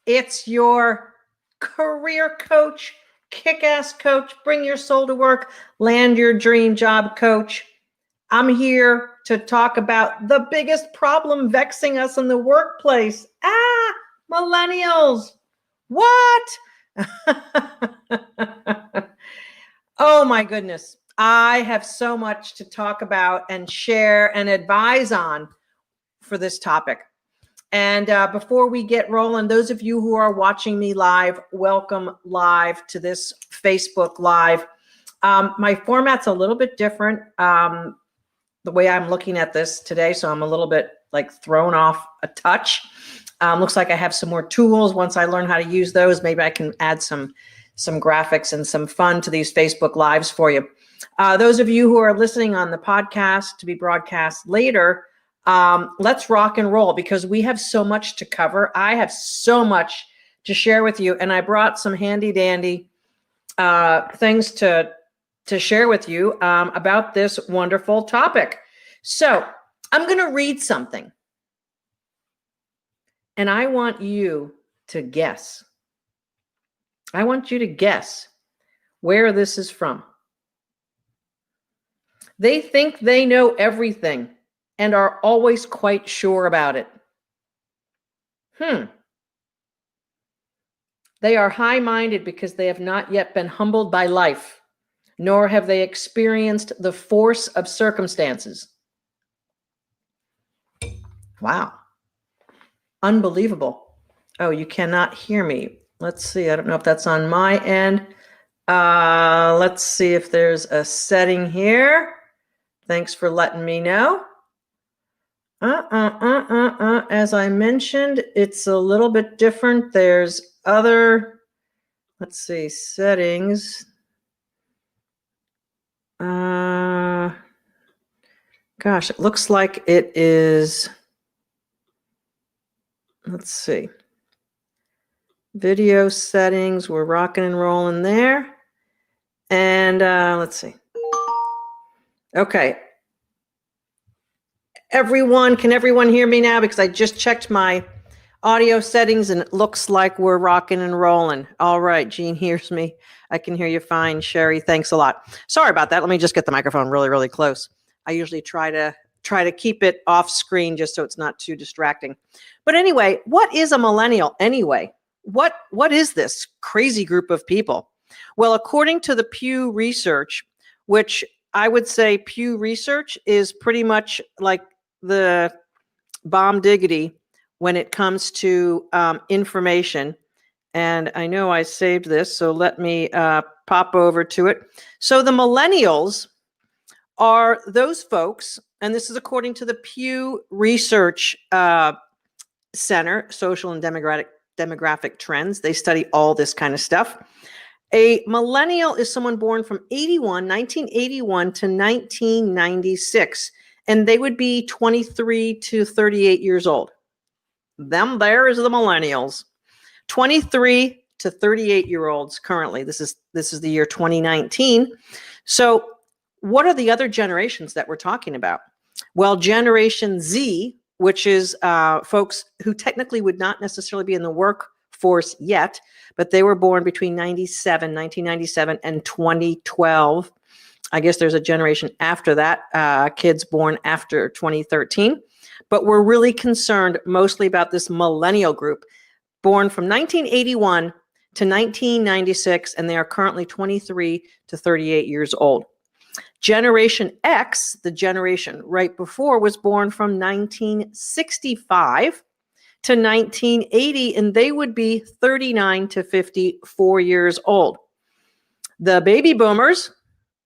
It's your career coach, kick-ass coach, bring your soul to work, land your dream job coach. I'm here to talk about the biggest problem vexing us in the workplace. Millennials. What? Oh my goodness. I have so much to talk about and share and advise on for this topic. And before we get rolling, those of you who are watching me live, welcome live to this Facebook Live. My format's a little bit different the way I'm looking at this today, so I'm a little bit like thrown off a touch. Looks like I have some more tools. Once I learn how to use those, maybe I can add some graphics and some fun to these Facebook Lives for you. Those of you who are listening on the podcast to be broadcast later, let's rock and roll because we have so much to cover. I have so much to share with you, and I brought some handy dandy things to share with you about this wonderful topic. So I'm going to read something, and I want you to guess. I want you to guess where this is from. They think they know everything and are always quite sure about it. They are high-minded because they have not yet been humbled by life, nor have they experienced the force of circumstances. Wow. Unbelievable. Oh, you cannot hear me. Let's see. I don't know if that's on my end. Let's see if there's a setting here. Thanks for letting me know. As I mentioned, it's a little bit different. There's other, let's see, settings. Gosh, it looks like it is, let's see. Video settings, we're rocking and rolling there. And let's see. Okay. Can everyone hear me now? Because I just checked my audio settings and it looks like we're rocking and rolling. All right, Jean hears me. I can hear you fine. Sherry, thanks a lot. Sorry about that. Let me just get the microphone really, really close. I usually try to keep it off screen just so it's not too distracting. But anyway, what is a millennial anyway? What is this crazy group of people? Well, according to the Pew Research, which I would say Pew Research is pretty much like the bomb diggity when it comes to information. And I know I saved this, so let me pop over to it. So the millennials are those folks, and this is according to the Pew Research Center, Social and Demographic Trends. They study all this kind of stuff. A millennial is someone born from 1981 to 1996, and they would be 23 to 38 years old. Them there is the millennials. 23 to 38-year-olds currently. This is the year 2019. So what are the other generations that we're talking about? Well, Generation Z, which is folks who technically would not necessarily be in the workforce yet, but they were born between 1997 and 2012. I guess there's a generation after that, kids born after 2013. But we're really concerned mostly about this millennial group, born from 1981 to 1996, and they are currently 23 to 38 years old. Generation X, the generation right before, was born from 1965 to 1980, and they would be 39 to 54 years old. The baby boomers,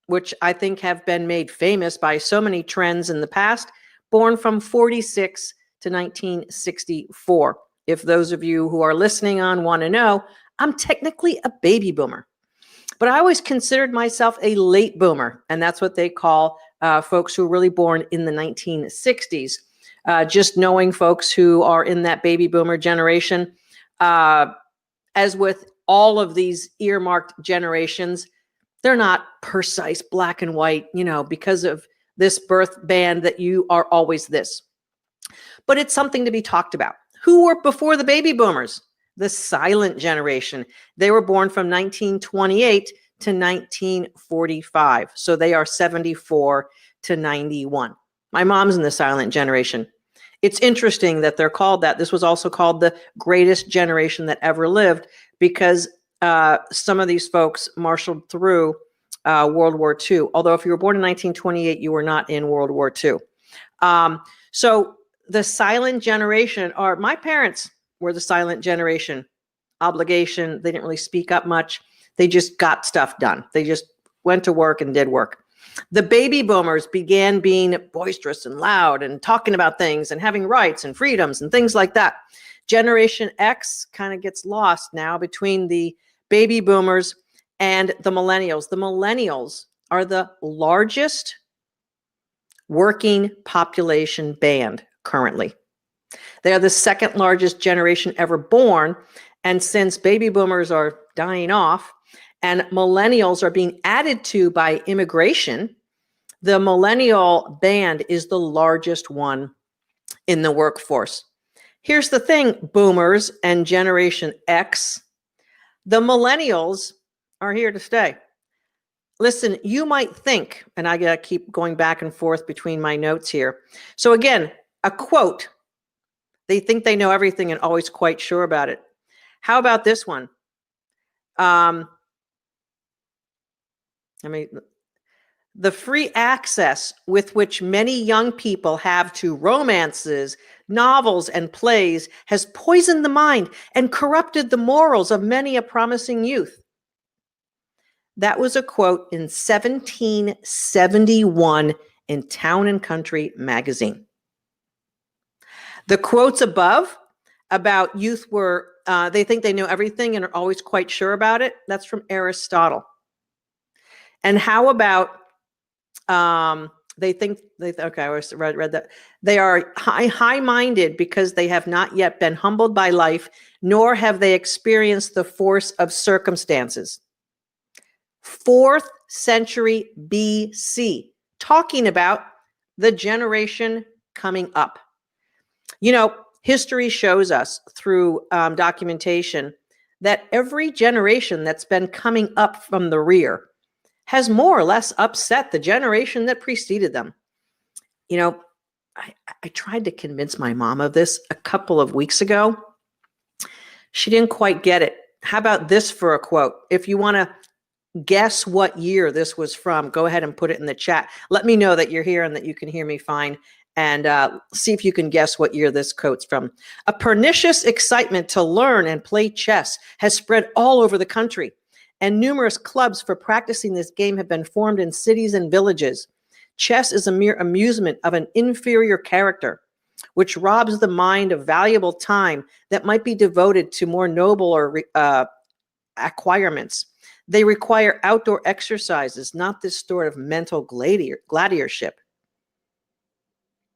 which I think have been made famous by so many trends in the past, born from 46 to 1964. If those of you who are listening on want to know, I'm technically a baby boomer, but I always considered myself a late boomer, and that's what they call folks who were really born in the 1960s. Just knowing folks who are in that baby boomer generation, as with all of these earmarked generations, they're not precise black and white, because of this birth band that you are always this. But it's something to be talked about. Who were before the baby boomers? the silent generation. They were born from 1928 to 1945. So they are 74 to 91. My mom's in the silent generation. It's interesting that they're called that. This was also called the greatest generation that ever lived because some of these folks marshaled through World War II. Although if you were born in 1928, you were not in World War II. So the silent generation are, my parents were the silent generation. Obligation, they didn't really speak up much. They just got stuff done. They just went to work and did work. The baby boomers began being boisterous and loud and talking about things and having rights and freedoms and things like that. Generation X kind of gets lost now between the baby boomers and the millennials. The millennials are the largest working population band currently. They are the second largest generation ever born. And since baby boomers are dying off and millennials are being added to by immigration, the millennial band is the largest one in the workforce. Here's the thing, boomers and Generation X, the millennials are here to stay. Listen, you might think, and I gotta keep going back and forth between my notes here. So again, a quote, they think they know everything and always quite sure about it. How about this one? The free access with which many young people have to romances, novels, and plays has poisoned the mind and corrupted the morals of many a promising youth. That was a quote in 1771 in Town and Country magazine. The quotes above about youth were, they think they know everything and are always quite sure about it. That's from Aristotle. And how about, okay, I read that. They are high-minded because they have not yet been humbled by life, nor have they experienced the force of circumstances. 4th century BC, talking about the generation coming up. You know, history shows us through documentation that every generation that's been coming up from the rear has more or less upset the generation that preceded them. You know, I tried to convince my mom of this a couple of weeks ago. She didn't quite get it. How about this for a quote? If you want to guess what year this was from, go ahead and put it in the chat. Let me know that you're here and that you can hear me fine. And see if you can guess what year this quote's from. A pernicious excitement to learn and play chess has spread all over the country, and numerous clubs for practicing this game have been formed in cities and villages. Chess is a mere amusement of an inferior character, which robs the mind of valuable time that might be devoted to more noble or acquirements. They require outdoor exercises, not this sort of mental gladiatorship.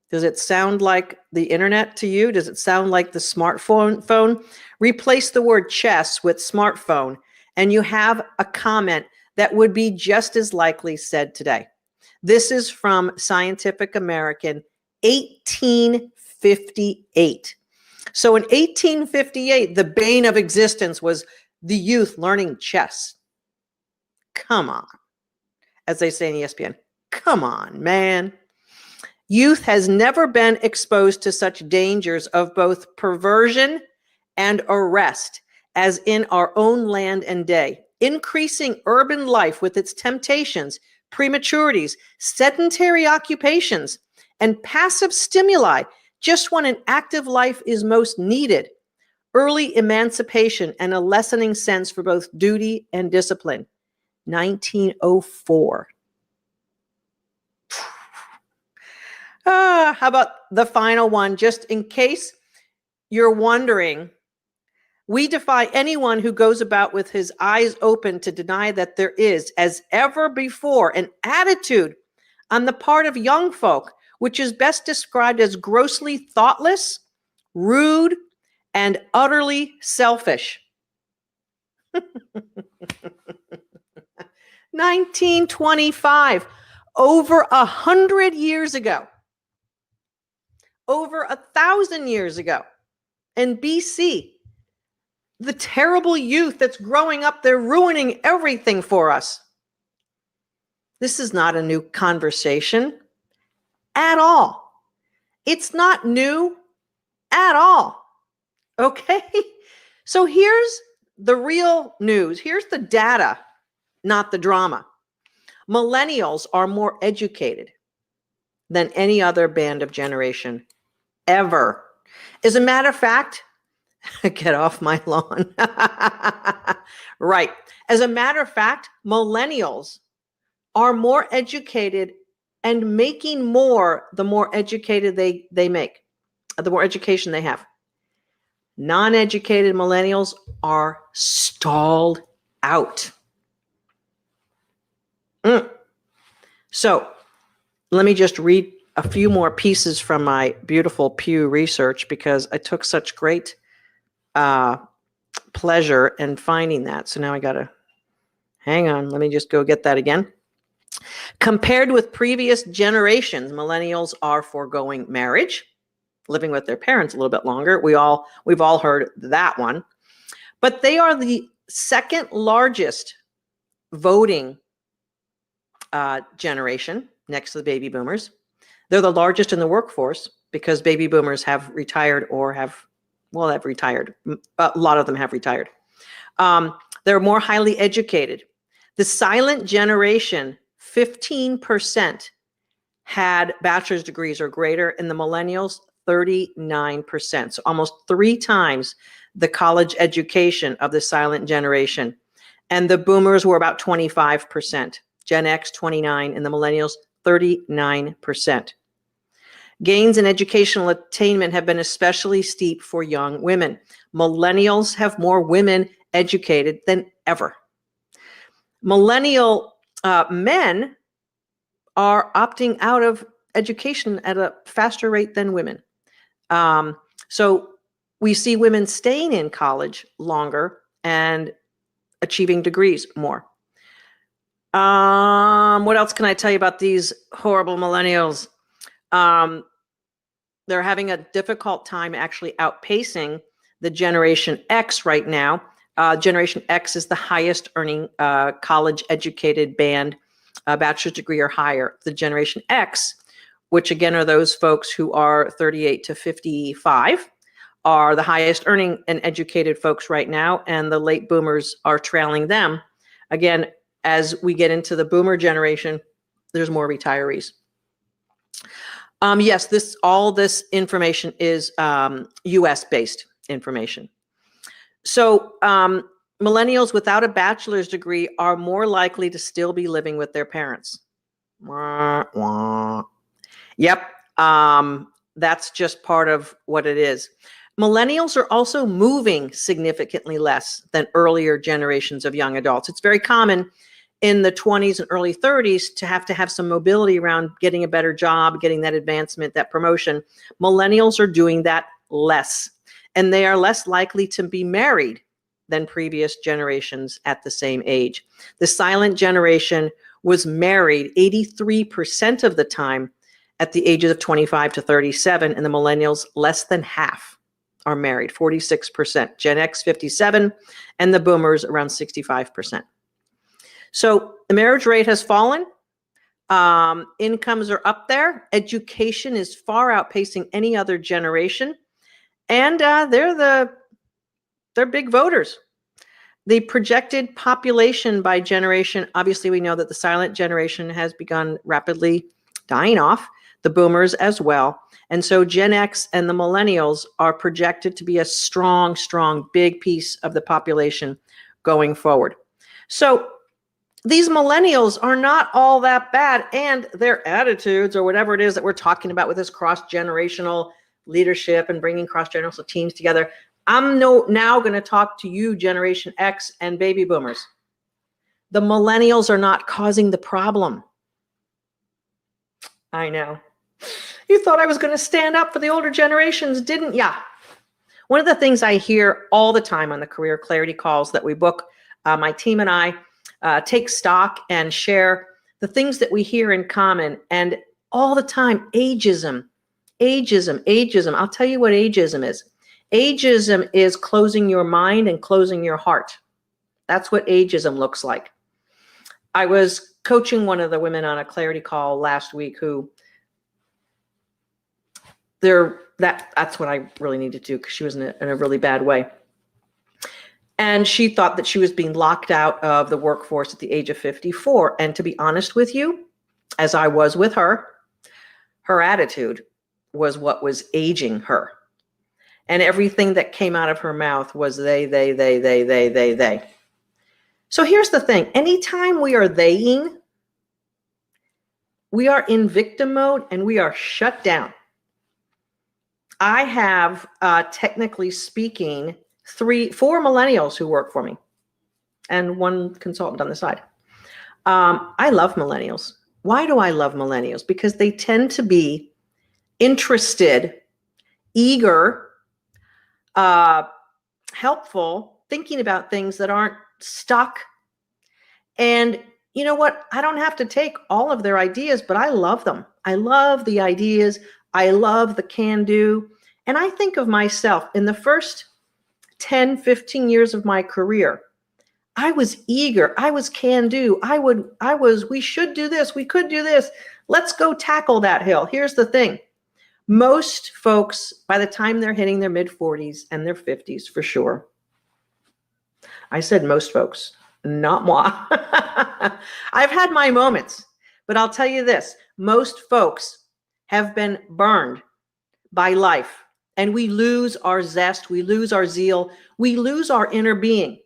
Does it sound like the internet to you? Does it sound like the smartphone? Replace the word chess with smartphone, and you have a comment that would be just as likely said today. This is from Scientific American, 1858. So in 1858, the bane of existence was the youth learning chess. Come on. As they say in ESPN, come on, man. Youth has never been exposed to such dangers of both perversion and arrest as in our own land and day. Increasing urban life with its temptations, prematurities, sedentary occupations, and passive stimuli just when an active life is most needed. Early emancipation and a lessening sense for both duty and discipline. 1904. How about the final one? Just in case you're wondering, we defy anyone who goes about with his eyes open to deny that there is, as ever before, an attitude on the part of young folk, which is best described as grossly thoughtless, rude, and utterly selfish. 1925, over 100 years ago, over 1,000 years ago in BC, the terrible youth that's growing up, they're ruining everything for us. This is not a new conversation at all. It's not new at all. Okay? So here's the real news. Here's the data, not the drama. Millennials are more educated than any other band of generation ever. As a matter of fact, get off my lawn. Right. As a matter of fact, millennials are more educated and making more the more educated they make, the more education they have. Non-educated millennials are stalled out. So let me just read a few more pieces from my beautiful Pew research, because I took such great pleasure in finding that. So now I got to hang on. Let me just go get that again. Compared with previous generations, millennials are foregoing marriage, living with their parents a little bit longer. We've all heard that one. But they are the second largest voting generation next to the baby boomers. They're the largest in the workforce because baby boomers have retired or have retired. A lot of them have retired. They're more highly educated. The silent generation, 15% had bachelor's degrees or greater, and the millennials, 39%. So almost 3 times the college education of the silent generation. And the boomers were about 25%. Gen X, 29%, and the millennials, 39%. Gains in educational attainment have been especially steep for young women. Millennials have more women educated than ever. Millennial men are opting out of education at a faster rate than women. So we see women staying in college longer and achieving degrees more. What else can I tell you about these horrible millennials? They're having a difficult time actually outpacing the Generation X right now. Generation X is the highest earning college educated band, bachelor's degree or higher. The Generation X, which again are those folks who are 38 to 55, are the highest earning and educated folks right now, and the late boomers are trailing them. Again, as we get into the boomer generation, there's more retirees. Yes, all this information is US-based information. So millennials without a bachelor's degree are more likely to still be living with their parents. Wah, wah. Yep, that's just part of what it is. Millennials are also moving significantly less than earlier generations of young adults. It's very common in the 20s and early 30s to have some mobility around getting a better job, getting that advancement, that promotion. Millennials are doing that less, and they are less likely to be married than previous generations at the same age. The silent generation was married 83% of the time at the ages of 25 to 37, and the millennials, less than half are married, 46%. Gen X, 57%, and the boomers around 65%. So the marriage rate has fallen. Incomes are up there. Education is far outpacing any other generation. And they're big voters. The projected population by generation, obviously we know that the silent generation has begun rapidly dying off, the boomers as well. And so Gen X and the millennials are projected to be a strong, big piece of the population going forward. So these millennials are not all that bad, and their attitudes or whatever it is that we're talking about with this cross-generational leadership and bringing cross-generational teams together. I'm now going to talk to you, Generation X and baby boomers. The millennials are not causing the problem. I know. You thought I was going to stand up for the older generations, didn't ya? One of the things I hear all the time on the Career Clarity calls that we book, my team and I take stock and share the things that we hear in common, and all the time, ageism. I'll tell you what ageism is. Ageism is closing your mind and closing your heart. That's what ageism looks like. I was coaching one of the women on a clarity call last week who that's what I really needed to do, because she was in a really bad way. And she thought that she was being locked out of the workforce at the age of 54. And to be honest with you, as I was with her, her attitude was what was aging her. And everything that came out of her mouth was they. So here's the thing. Anytime we are theying, we are in victim mode and we are shut down. I have, technically speaking, 4 millennials who work for me and one consultant on the side. I love millennials. Why do I love millennials? Because they tend to be interested, eager, helpful, thinking about things that aren't stuck. And you know what? I don't have to take all of their ideas, but I love them. I love the ideas. I love the can do. And I think of myself in the first 10, 15 years of my career, I was eager. I was can do. We should do this. We could do this. Let's go tackle that hill. Here's the thing. Most folks, by the time they're hitting their mid 40s and their 50s, for sure. I said most folks, not moi. I've had my moments, but I'll tell you this. Most folks have been burned by life, and we lose our zest. We lose our zeal. We lose our inner being.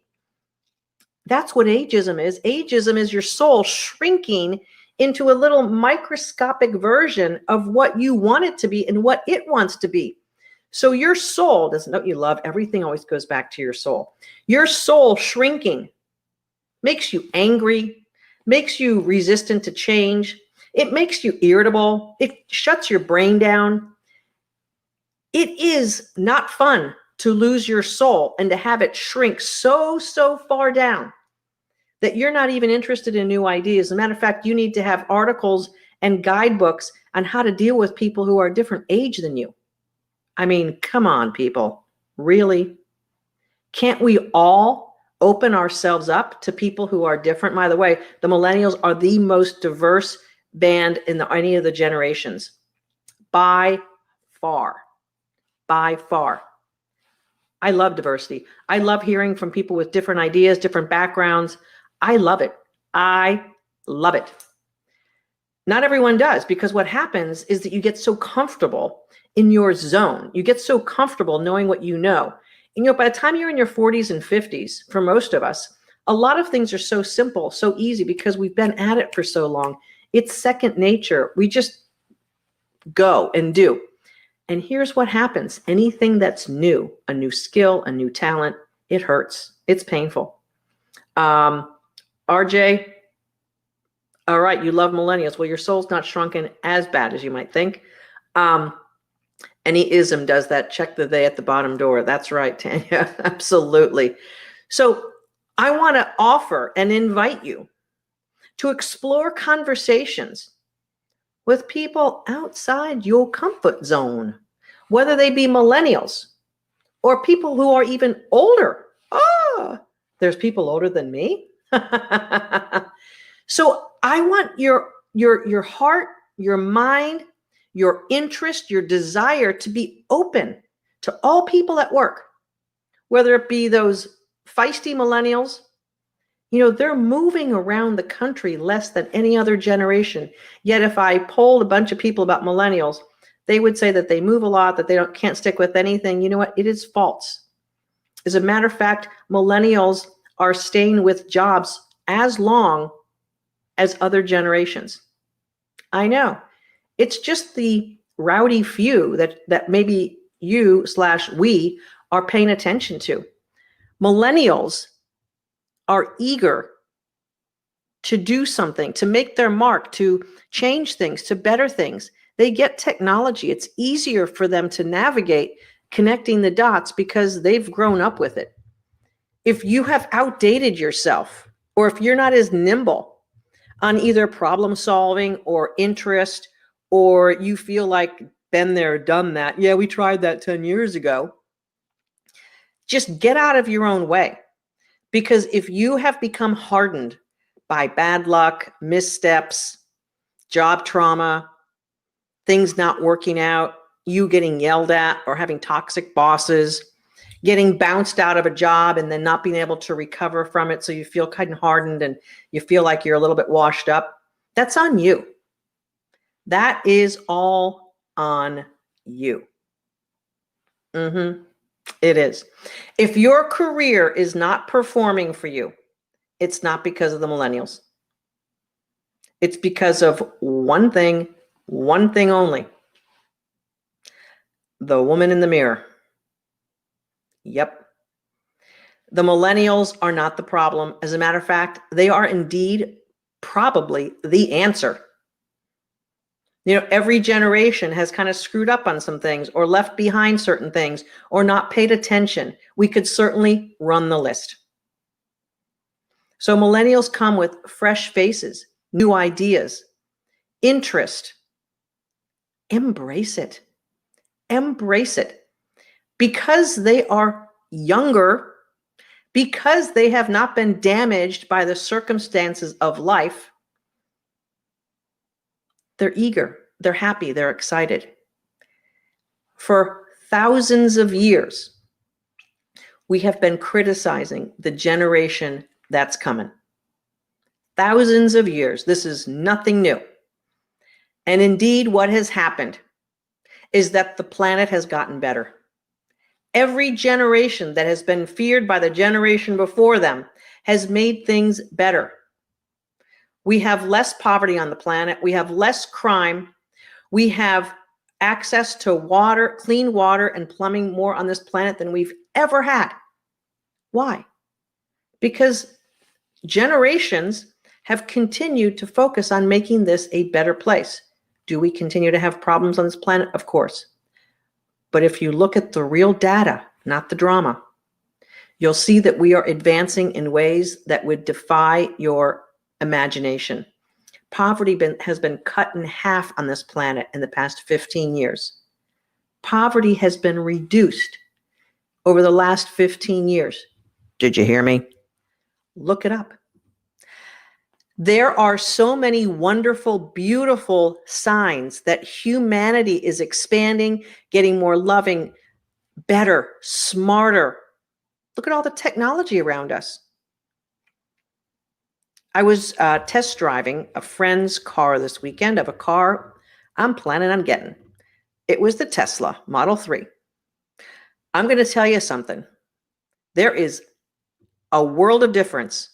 That's what ageism is. Ageism is your soul shrinking into a little microscopic version of what you want it to be and what it wants to be. So your soul doesn't know what you love. Everything always goes back to your soul. Your soul shrinking makes you angry, makes you resistant to change. It makes you irritable. It shuts your brain down. It is not fun to lose your soul and to have it shrink so far down that you're not even interested in new ideas. As a matter of fact, you need to have articles and guidebooks on how to deal with people who are a different age than you. I mean, come on, people. Really? Can't we all open ourselves up to people who are different? By the way, the millennials are the most diverse band in any of the generations. By far. By far. I love diversity. I love hearing from people with different ideas, different backgrounds. I love it. I love it. Not everyone does, because what happens is that you get so comfortable in your zone. You get so comfortable knowing what you know. And, by the time you're in your 40s and 50s, for most of us, a lot of things are so simple, so easy, because we've been at it for so long. It's second nature. We just go and do. And here's what happens. Anything that's new, a new skill, a new talent, it hurts. It's painful. RJ, all right, you love millennials. Well, your soul's not shrunken as bad as you might think. Any ism does that. Check the they at the bottom door. That's right, Tanya. Absolutely. So I want to offer and invite you to explore conversations with people outside your comfort zone, whether they be millennials or people who are even older. Oh, there's people older than me. So I want your heart, your mind, your interest, your desire to be open to all people at work, whether it be those feisty millennials. They're moving around the country less than any other generation. Yet if I polled a bunch of people about millennials, they would say that they move a lot, that they can't stick with anything. You know what? It is false. As a matter of fact, millennials are staying with jobs as long as other generations. I know. It's just the rowdy few that maybe you/we are paying attention to. Millennials are eager to do something, to make their mark, to change things, to better things. They get technology. It's easier for them to navigate connecting the dots because they've grown up with it. If you have outdated yourself, or if you're not as nimble on either problem solving or interest, or you feel like been there, done that. Yeah, we tried that 10 years ago. Just get out of your own way. Because if you have become hardened by bad luck, missteps, job trauma, things not working out, you getting yelled at or having toxic bosses, getting bounced out of a job and then not being able to recover from it, so you feel kind of hardened and you feel like you're a little bit washed up, that's on you. That is all on you. It is. If your career is not performing for you, it's not because of the millennials. It's because of one thing only. The woman in the mirror. Yep. The millennials are not the problem. As a matter of fact, they are indeed probably the answer. Every generation has kind of screwed up on some things or left behind certain things or not paid attention. We could certainly run the list. So millennials come with fresh faces, new ideas, interest. Embrace it. Embrace it. Because they are younger, because they have not been damaged by the circumstances of life, they're eager, they're happy, they're excited. For thousands of years, we have been criticizing the generation that's coming. Thousands of years. This is nothing new. And indeed, what has happened is that the planet has gotten better. Every generation that has been feared by the generation before them has made things better. We have less poverty on the planet. We have less crime. We have access to water, clean water and plumbing more on this planet than we've ever had. Why? Because generations have continued to focus on making this a better place. Do we continue to have problems on this planet? Of course. But if you look at the real data, not the drama, you'll see that we are advancing in ways that would defy your imagination. Poverty has been cut in half on this planet in the past 15 years. Poverty has been reduced over the last 15 years. Did you hear me? Look it up. There are so many wonderful, beautiful signs that humanity is expanding, getting more loving, better, smarter. Look at all the technology around us. I was test driving a friend's car this weekend, of a car I'm planning on getting. It was the Tesla Model 3. I'm going to tell you something. There is a world of difference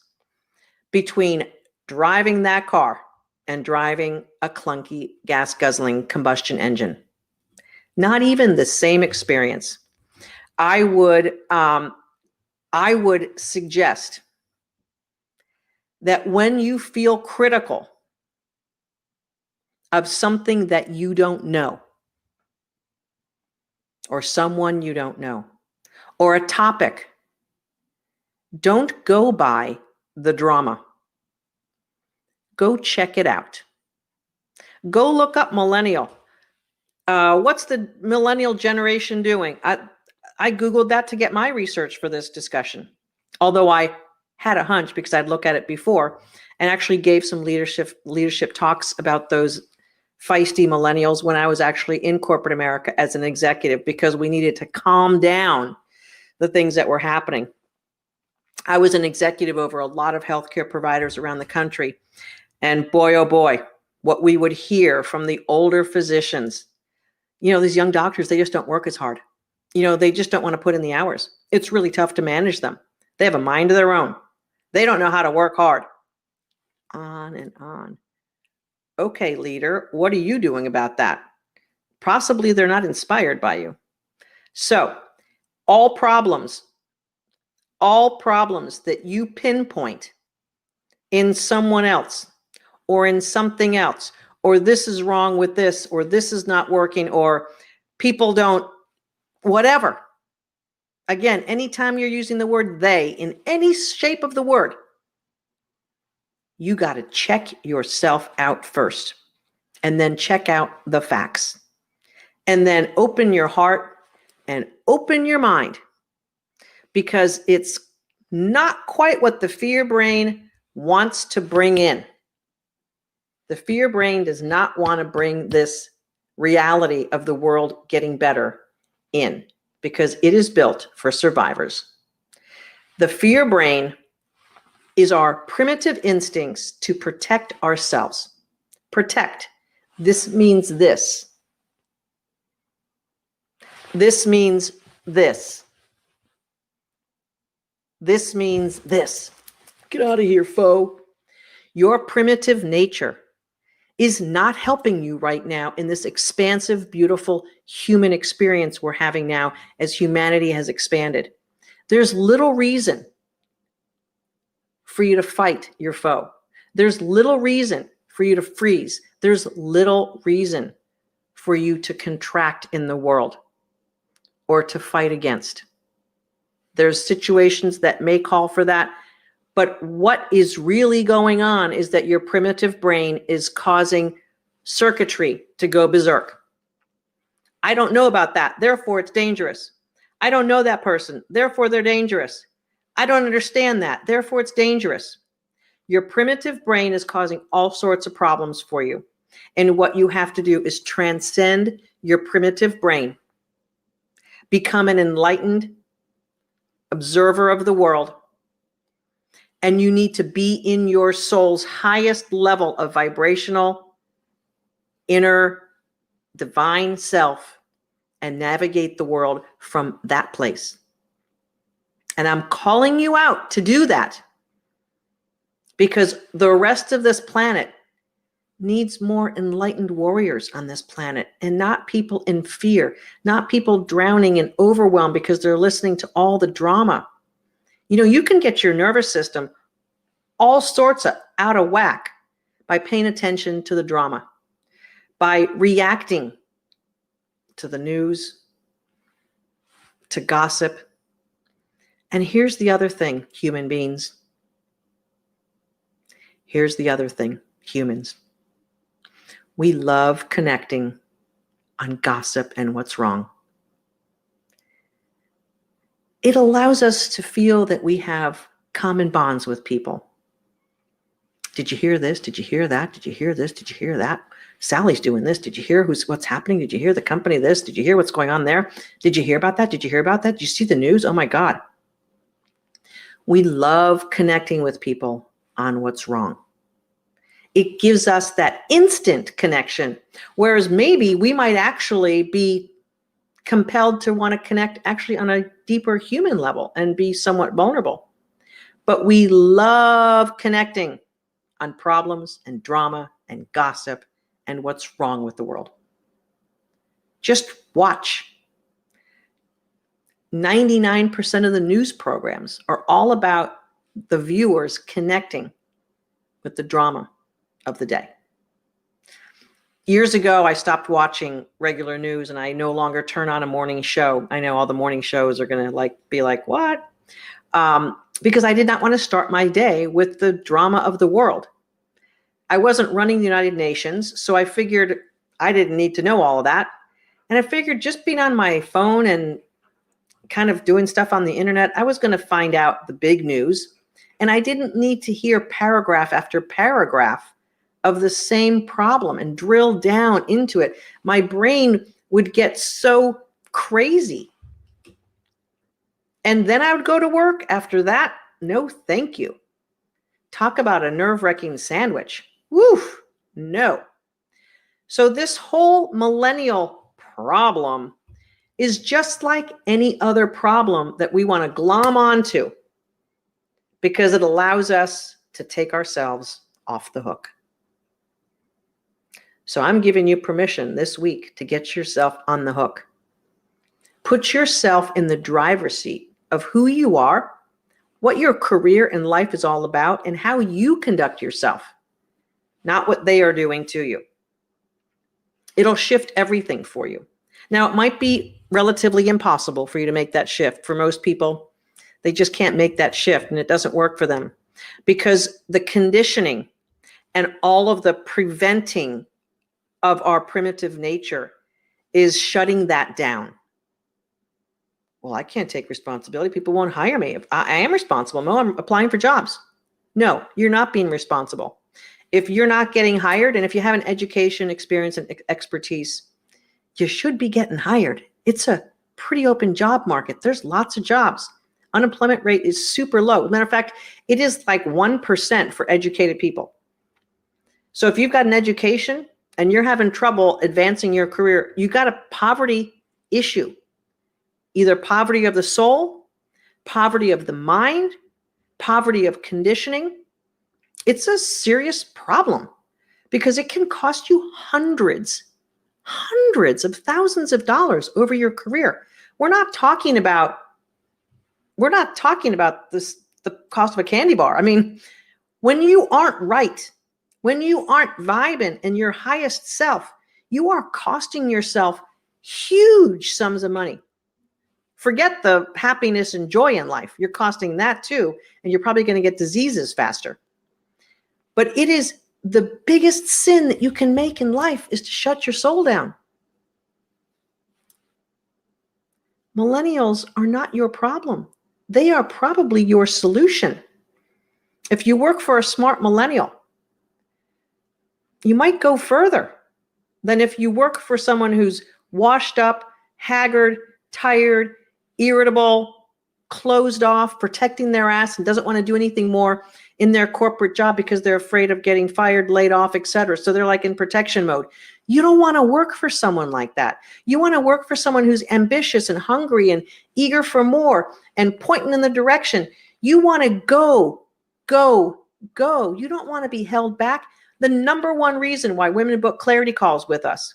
between driving that car and driving a clunky gas guzzling combustion engine. Not even the same experience. I would suggest that when you feel critical of something that you don't know, or someone you don't know, or a topic, don't go by the drama. Go check it out. Go look up millennial. What's the millennial generation doing? I Googled that to get my research for this discussion. Although I had a hunch because I'd looked at it before and actually gave some leadership talks about those feisty millennials when I was actually in corporate America as an executive, because we needed to calm down the things that were happening. I was an executive over a lot of healthcare providers around the country. And boy, oh boy, what we would hear from the older physicians. These young doctors, they just don't work as hard. They just don't want to put in the hours. It's really tough to manage them. They have a mind of their own. They don't know how to work hard. On and on. Okay, leader, what are you doing about that? Possibly they're not inspired by you. So, all problems that you pinpoint in someone else or in something else, or this is wrong with this, or this is not working, or people don't, whatever. Again, anytime you're using the word they in any shape of the word, you got to check yourself out first, and then check out the facts, and then open your heart and open your mind. because it's not quite what the fear brain wants to bring in. The fear brain does not want to bring this reality of the world getting better in, because it is built for survivors. The fear brain is our primitive instincts to protect ourselves. Protect. This means this. This means this. This means this. Get out of here, foe. Your primitive nature is not helping you right now in this expansive, beautiful human experience we're having now as humanity has expanded. There's little reason for you to fight your foe. There's little reason for you to freeze. There's little reason for you to contract in the world or to fight against. There's situations that may call for that, but what is really going on is that your primitive brain is causing circuitry to go berserk. I don't know about that, therefore it's dangerous. I don't know that person, therefore they're dangerous. I don't understand that, therefore it's dangerous. Your primitive brain is causing all sorts of problems for you. And what you have to do is transcend your primitive brain, become an enlightened observer of the world, and you need to be in your soul's highest level of vibrational, inner, divine self and navigate the world from that place. And I'm calling you out to do that because the rest of this planet needs more enlightened warriors on this planet, and not people in fear, not people drowning in overwhelm because they're listening to all the drama. You know, you can get your nervous system all sorts of out of whack by paying attention to the drama, by reacting to the news, to gossip. And here's the other thing, human beings. Here's the other thing, humans. We love connecting on gossip and what's wrong. It allows us to feel that we have common bonds with people. Did you hear this? Did you hear that? Did you hear this? Did you hear that? Sally's doing this. Did you hear what's happening? Did you hear the company this? Did you hear what's going on there? Did you hear about that? Did you hear about that? Did you see the news? Oh my God. We love connecting with people on what's wrong. It gives us that instant connection, whereas maybe we might actually be compelled to want to connect actually on a deeper human level and be somewhat vulnerable. But we love connecting on problems and drama and gossip and what's wrong with the world. Just watch. 99% of the news programs are all about the viewers connecting with the drama of the day. Years ago, I stopped watching regular news and I no longer turn on a morning show. I know all the morning shows are going to be like, what? Because I did not want to start my day with the drama of the world. I wasn't running the United Nations, so I figured I didn't need to know all of that. And I figured just being on my phone and kind of doing stuff on the internet, I was going to find out the big news. And I didn't need to hear paragraph after paragraph of the same problem and drill down into it. My brain would get so crazy. And then I would go to work after that. No, thank you. Talk about a nerve-wracking sandwich. Woo, no. So this whole millennial problem is just like any other problem that we want to glom onto because it allows us to take ourselves off the hook. So I'm giving you permission this week to get yourself on the hook. Put yourself in the driver's seat of who you are, what your career and life is all about, and how you conduct yourself, not what they are doing to you. It'll shift everything for you. Now, it might be relatively impossible for you to make that shift. For most people, they just can't make that shift and it doesn't work for them because the conditioning and all of the preventing of our primitive nature is shutting that down. well, I can't take responsibility. People won't hire me. If I am responsible. Mo, I'm applying for jobs. No, you're not being responsible. If you're not getting hired, and if you have an education, experience, and expertise, you should be getting hired. It's a pretty open job market. There's lots of jobs. Unemployment rate is super low. Matter of fact, it is like 1% for educated people. So if you've got an education and you're having trouble advancing your career, you got a poverty issue. Either poverty of the soul, poverty of the mind, poverty of conditioning. It's a serious problem because it can cost you hundreds of thousands of dollars over your career. We're not talking about this, the cost of a candy bar. I mean, when you aren't right, when you aren't vibing in your highest self, you are costing yourself huge sums of money. Forget the happiness and joy in life. You're costing that too, and you're probably going to get diseases faster. But it is the biggest sin that you can make in life is to shut your soul down. Millennials are not your problem. They are probably your solution. If you work for a smart millennial, you might go further than if you work for someone who's washed up, haggard, tired, irritable, closed off, protecting their ass, and doesn't want to do anything more in their corporate job because they're afraid of getting fired, laid off, etc. So they're like in protection mode. You don't want to work for someone like that. You want to work for someone who's ambitious and hungry and eager for more and pointing in the direction. You want to go. You don't want to be held back. The number one reason why women book clarity calls with us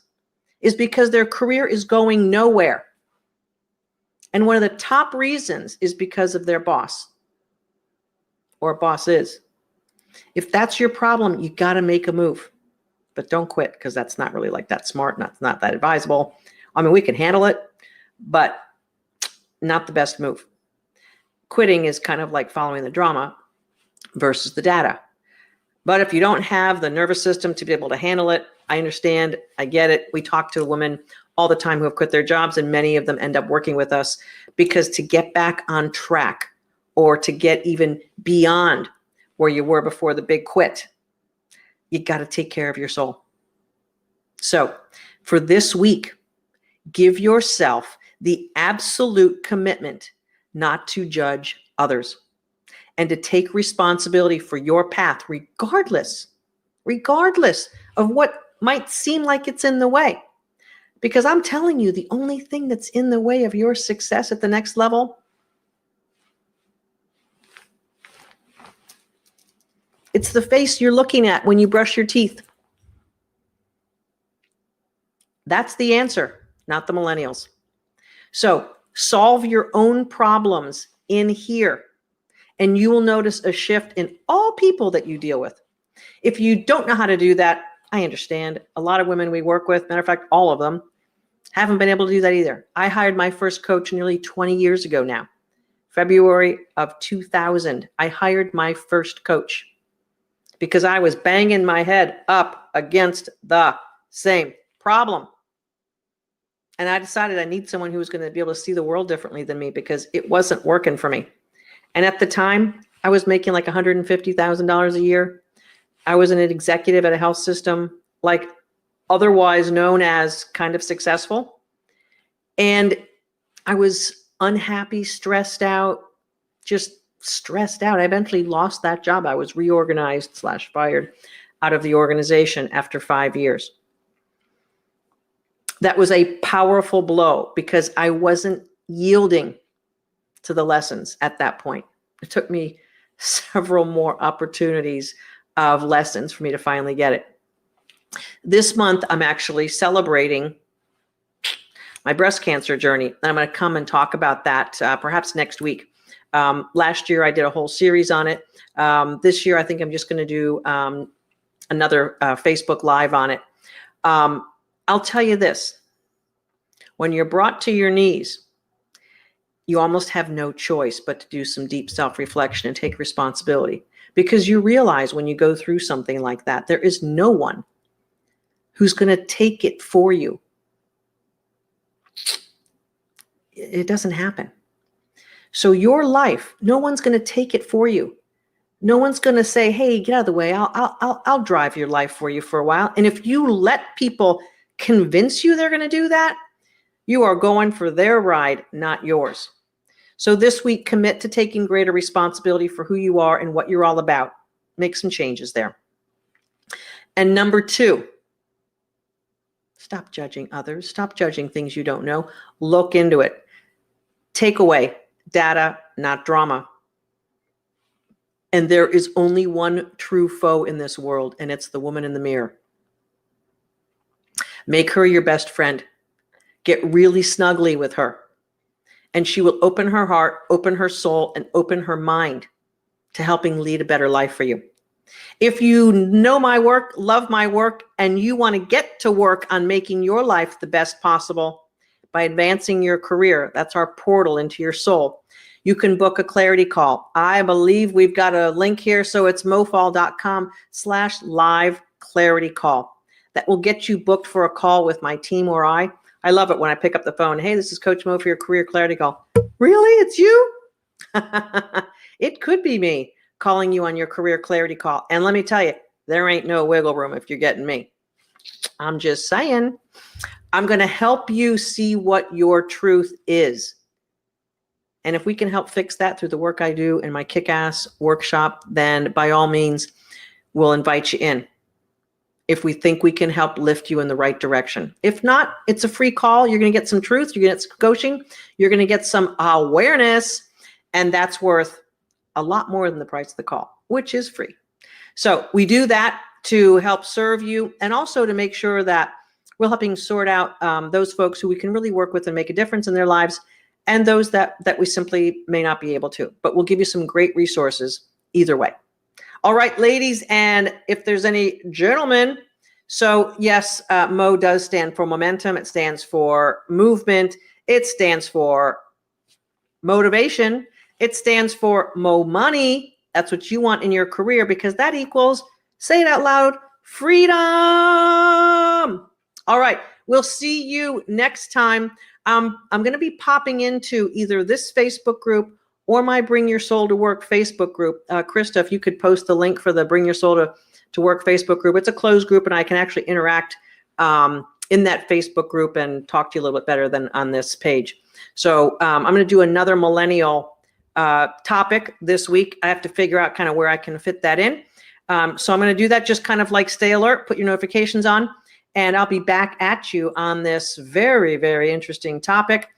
is because their career is going nowhere. And one of the top reasons is because of their boss or bosses. If that's your problem, you got to make a move. But don't quit, because that's not really like that smart, not that advisable. I mean, we can handle it, but not the best move. Quitting is kind of like following the drama versus the data. But if you don't have the nervous system to be able to handle it, I understand, I get it. We talk to women all the time who have quit their jobs, and many of them end up working with us because to get back on track or to get even beyond where you were before the big quit, you got to take care of your soul. So for this week, give yourself the absolute commitment not to judge others and to take responsibility for your path, regardless of what might seem like it's in the way. Because I'm telling you, the only thing that's in the way of your success at the next level, it's the face you're looking at when you brush your teeth. That's the answer, not the millennials. So solve your own problems in here, and you will notice a shift in all people that you deal with. If you don't know how to do that, I understand. A lot of women we work with, matter of fact, all of them, haven't been able to do that either. I hired my first coach nearly 20 years ago now. February of 2000, I hired my first coach because I was banging my head up against the same problem. And I decided I need someone who was going to be able to see the world differently than me because it wasn't working for me. And at the time, I was making like $150,000 a year. I was an executive at a health system, like otherwise known as kind of successful. And I was unhappy, stressed out, just stressed out. I eventually lost that job. I was reorganized / fired out of the organization after 5 years. That was a powerful blow because I wasn't yielding to the lessons at that point. It took me several more opportunities of lessons for me to finally get it. This month, I'm actually celebrating my breast cancer journey, and I'm going to come and talk about that perhaps next week. Last year, I did a whole series on it. This year, I think I'm just going to do another Facebook Live on it. I'll tell you this. When you're brought to your knees, you almost have no choice but to do some deep self-reflection and take responsibility, because you realize when you go through something like that, there is no one who's going to take it for you. It doesn't happen. So your life, no one's going to take it for you. No one's going to say, hey, get out of the way. I'll drive your life for you for a while. And if you let people convince you they're going to do that, you are going for their ride, not yours. So this week, commit to taking greater responsibility for who you are and what you're all about. Make some changes there. And number 2, stop judging others. Stop judging things you don't know. Look into it. Take away data, not drama. And there is only one true foe in this world, and it's the woman in the mirror. Make her your best friend. Get really snuggly with her. And she will open her heart, open her soul, and open her mind to helping lead a better life for you. If you know my work, love my work, and you want to get to work on making your life the best possible by advancing your career, that's our portal into your soul. You can book a clarity call. I believe we've got a link here, so it's mofaul.com/live clarity call. That will get you booked for a call with my team or I. I love it when I pick up the phone. Hey, this is Coach Mo for your career clarity call. Really? It's you? It could be me calling you on your career clarity call. And let me tell you, there ain't no wiggle room if you're getting me. I'm just saying, I'm going to help you see what your truth is. And if we can help fix that through the work I do in my kick-ass workshop, then by all means, we'll invite you in. If we think we can help lift you in the right direction. If not, it's a free call. You're going to get some truth. You're going to get some coaching. You're going to get some awareness. And that's worth a lot more than the price of the call, which is free. So we do that to help serve you and also to make sure that we're helping sort out those folks who we can really work with and make a difference in their lives, and those that we simply may not be able to. But we'll give you some great resources either way. All right, ladies, and if there's any gentlemen, so yes, MO does stand for momentum. It stands for movement. It stands for motivation. It stands for Mo money. That's what you want in your career, because that equals, say it out loud, freedom. All right, we'll see you next time. I'm going to be popping into either this Facebook group or my Bring Your Soul to Work Facebook group. Krista, if you could post the link for the Bring Your Soul to Work Facebook group. It's a closed group, and I can actually interact in that Facebook group and talk to you a little bit better than on this page. So I'm going to do another millennial topic this week. I have to figure out kind of where I can fit that in. So I'm going to do that, just kind of like stay alert, put your notifications on, and I'll be back at you on this very, very interesting topic.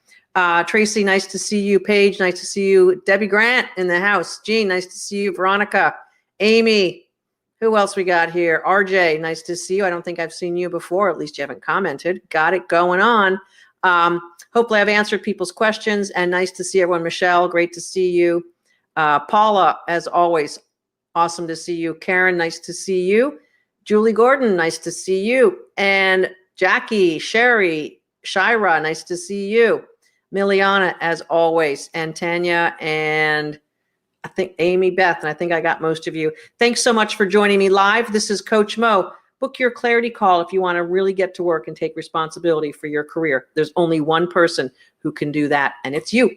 Tracy, nice to see you. Paige, nice to see you. Debbie Grant in the house. Jean, nice to see you. Veronica, Amy, who else we got here? RJ, nice to see you. I don't think I've seen you before. At least you haven't commented. Got it going on. Hopefully I've answered people's questions, and nice to see everyone. Michelle, great to see you. Paula, as always, awesome to see you. Karen, nice to see you. Julie Gordon, nice to see you. And Jackie, Sherry, Shira, nice to see you. Miliana, as always, and Tanya, and I think Amy, Beth, and I think I got most of you. Thanks so much for joining me live. This is Coach Mo. Book your clarity call if you want to really get to work and take responsibility for your career. There's only one person who can do that, and it's you,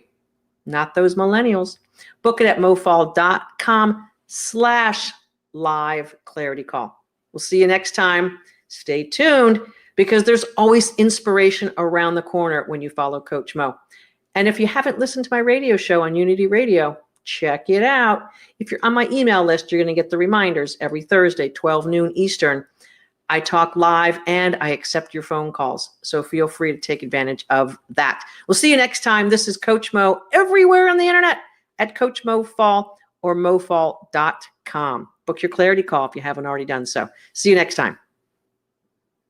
not those millennials. Book it at mofaul.com/live clarity call. We'll see you next time. Stay tuned, because there's always inspiration around the corner when you follow Coach Mo. And if you haven't listened to my radio show on Unity Radio, check it out. If you're on my email list, you're going to get the reminders every Thursday, 12 noon Eastern. I talk live and I accept your phone calls. So feel free to take advantage of that. We'll see you next time. This is Coach Mo everywhere on the internet at Coach Mo Faul or mofaul.com. Book your clarity call if you haven't already done so. See you next time.